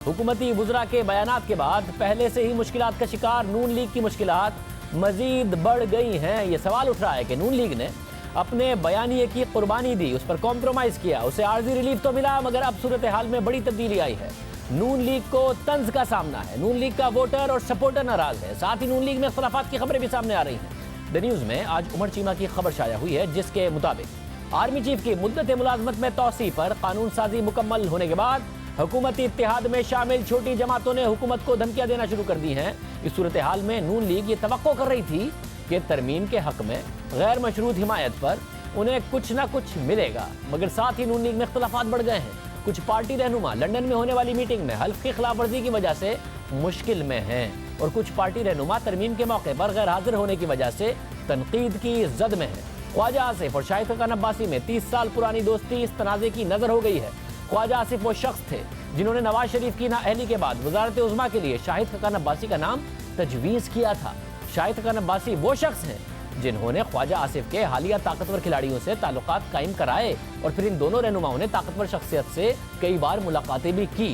हुकूमती वुज़रा के बयानात के बाद पहले से ही मुश्किलात का शिकार नून लीग की मुश्किलात मजीद बढ़ गई हैं। ये सवाल उठ रहा है कि नून लीग ने अपने बयानिए की कुर्बानी दी, उस पर कॉम्प्रोमाइज़ किया, उसे आर्जी रिलीफ तो मिला, मगर अब सूरत हाल में बड़ी तब्दीली आई है। नून लीग को तंज का सामना है, नून लीग का वोटर और सपोर्टर नाराज है। साथ ही नून लीग में इख्तलाफात की खबरें भी सामने आ रही हैं। द न्यूज़ में आज उमर चीमा की खबर शाया हुई है, जिसके मुताबिक आर्मी चीफ की मुद्दत मुलाजमत में तौसी पर कानून साजी मुकम्मल होने के बाद हुकूमती इत्तेहाद में शामिल छोटी जमातों ने हुकूमत को धमकियां देना शुरू कर दी हैं। इस सूरत हाल में नून लीग ये तवक्को कर रही थी कि तरमीम के हक में गैर मशरूत हिमायत पर उन्हें कुछ ना कुछ मिलेगा, मगर साथ ही नून लीग में इख्तलाफात बढ़ गए हैं। कुछ पार्टी रहनुमा लंदन में होने वाली मीटिंग में हल्फ की खिलाफ वर्जी की वजह से मुश्किल में हैं और कुछ पार्टी रहनुमा तरमीम के मौके पर गैर हाजिर होने की वजह से तनकीद की जद में है। ख्वाजा आसिफ और शाहिद खकान अब्बासी में 30 साल पुरानी दोस्ती इस तनाज़े की नजर हो गई है। ख्वाजा आसिफ वो शख्स थे जिन्होंने नवाज शरीफ की नाअहली के बाद वजारत उज़्मा के लिए शाहिद खकान अब्बासी का नाम तजवीज़ किया था। शाहिद खकान अब्बासी वो शख्स हैं जिन्होंने ख्वाजा आसिफ के हालिया ताकतवर खिलाड़ियों से ताल्लुकात कायम कराए और फिर इन दोनों रहनुमाओं ने ताकतवर शख्सियत से कई बार मुलाकातें भी की।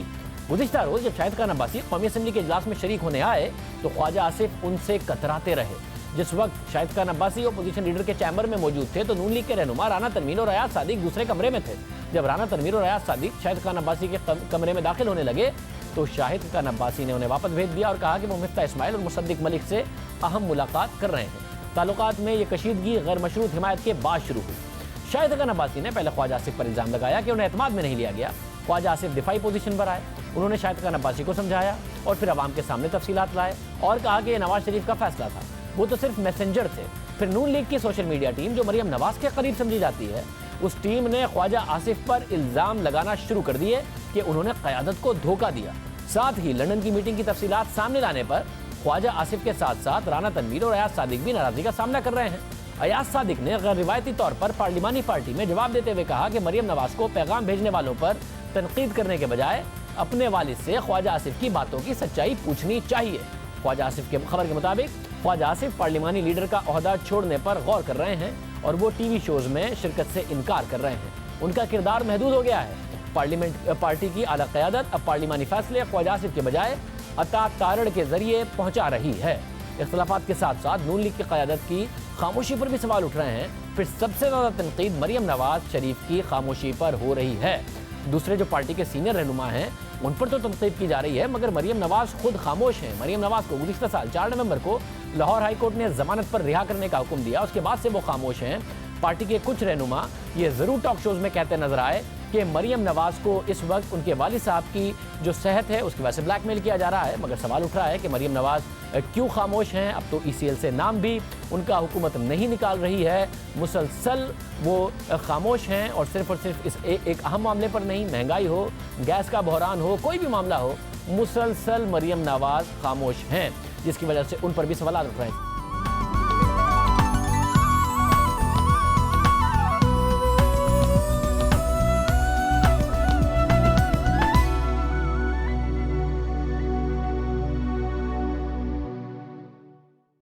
गुज़िश्ता रोज़ जब शाहिद खान अब्बासी कौमी असम्बली के इजलास में शरीक होने आए तो ख्वाजा आसिफ उनसे कतराते रहे। जिस वक्त शाहिद खान अब्बासी अपोजिशन लीडर के चैम्बर में मौजूद थे तो नून लीग के रहनुमा राना तनवीर और अयाज सादिक दूसरे कमरे में थे। जब राना तनवीर और अयाज सादिक शाहिद खान अब्बासी के कमरे में दाखिल होने लगे तो शाहिद खान अब्बासी ने उन्हें वापस भेज दिया और कहा कि वो मिफ्ता इस्माइल और मुसद्दिक मलिक से अहम मुलाकात कर रहे हैं। ताल्लुकात में ये कशीदगी गैर मशरूत हिमायत के बाद शुरू हुई। शाहिद खान अब्बासी ने पहले ख्वाजा आसिफ पर इल्ज़ाम लगाया कि उन्हें एतमाद में नहीं लिया गया। ख्वाजा आसिफ दिफाई पोजीशन पर आए, उन्होंने शाहिद खान अब्बासी को समझाया और फिर अवाम के सामने तफसीलात लाए और कहा कि यह नवाज शरीफ का फैसला था, वो तो सिर्फ मैसेंजर थे। फिर नून लीग की सोशल मीडिया टीम जो मरियम नवाज के करीब समझी जाती है, उस टीम ने ख्वाजा आसिफ पर इल्ज़ाम लगाना शुरू कर दिए कि उन्होंने क़यादत को धोखा दिया। साथ ही लंदन की मीटिंग की तफसीलात सामने लाने पर ख्वाजा आसिफ के साथ साथ राना तनवीर और अयाज सादिक भी नाराजगी का सामना कर रहे हैं। अयाज सादिक ने गैर रिवायती तौर पर पार्लिमानी पार्टी में जवाब देते हुए कहा कि मरियम नवाज को पैगाम भेजने वालों पर तनकीद करने के बजाय अपने वालिद से ख्वाजा आसिफ की बातों की सच्चाई पूछनी चाहिए। ख्वाजा आसिफ के खबर के मुताबिक ख्वाजा आसिफ पार्लिमानी लीडर का ओहदा छोड़ने पर गौर कर रहे हैं और वो टीवी शोज में शिरकत से इनकार कर रहे हैं। उनका किरदार महदूद हो गया है। पार्टी की आला क़यादत अब पार्लिमानी फैसले ख्वाजा आसिफ के बजाय अता तारड़ के जरिए पहुंचा रही है। इख्तलाफात के साथ साथ नून लीग की क़यादत की खामोशी पर भी सवाल उठ रहे हैं। फिर सबसे ज़्यादा तनकीद मरियम नवाज शरीफ की खामोशी पर हो रही है। दूसरे जो पार्टी के सीनियर रहनुमा हैं उन पर तो तनकीद की जा रही है, मगर मरियम नवाज खुद खामोश हैं। मरियम नवाज को गुज़िश्ता साल 4 नवंबर को लाहौर हाई कोर्ट ने जमानत पर रिहा करने का हुक्म दिया, उसके बाद से वो खामोश हैं। पार्टी के कुछ रहनुमा ये ज़रूर टॉक शोज़ में कहते नजर आए कि मरियम नवाज को इस वक्त उनके वालिद साहब की जो सेहत है उसकी वजह से ब्लैकमेल किया जा रहा है, मगर सवाल उठ रहा है कि मरियम नवाज क्यों खामोश हैं। अब तो ECL से नाम भी उनका हुकूमत नहीं निकाल रही है, मुसलसल वो खामोश हैं और सिर्फ इस एक अहम मामले पर नहीं, महंगाई हो, गैस का बहरान हो, कोई भी मामला हो, मुसलसल मरियम नवाज खामोश हैं, जिसकी वजह से उन पर भी सवाल उठ रहे हैं।